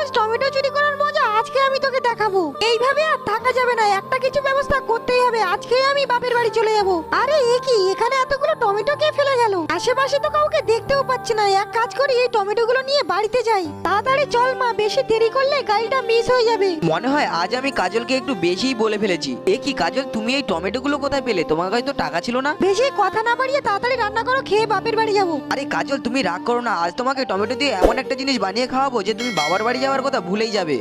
রোজ tomato চুরি করার মজা আজকে আমি তোকে দেখাবো। এইভাবে আর থাকা যাবে না, একটা কিছু ব্যবস্থা করতেই হবে। আজকে আমি বাপের বাড়ি চলে যাব। আরে এ কি, এখানে এতগুলো টমেটো কে ফেলে গেল? আশেপাশে তো কাউকে দেখতেও পাচ্ছি না। এক কাজ করি, এই টমেটো গুলো নিয়ে বাড়িতে যাই। তাড়াতাড়ি চল মা, বেশি দেরি করলে গাড়িটা মিস হয়ে যাবে। মনে হয় আজ আমি কাজলকে একটু বেশিই বলে ফেলেছি। এ কি কাজল, তুমি এই টমেটো গুলো কোথায় পেলে? তোমার কাছে তো টাকা ছিল না। বেশি কথা না বাড়িয়ে তাড়াতাড়ি রান্না করো, খেয়ে বাপের বাড়ি যাবো। আরে কাজল, তুমি রাগ করো না, আজ তোমাকে টমেটো দিয়ে এমন একটা জিনিস বানিয়ে খাওয়াবো যে তুমি বাবার বাড়ি যাওয়ার কথা ভুলেই যাবে।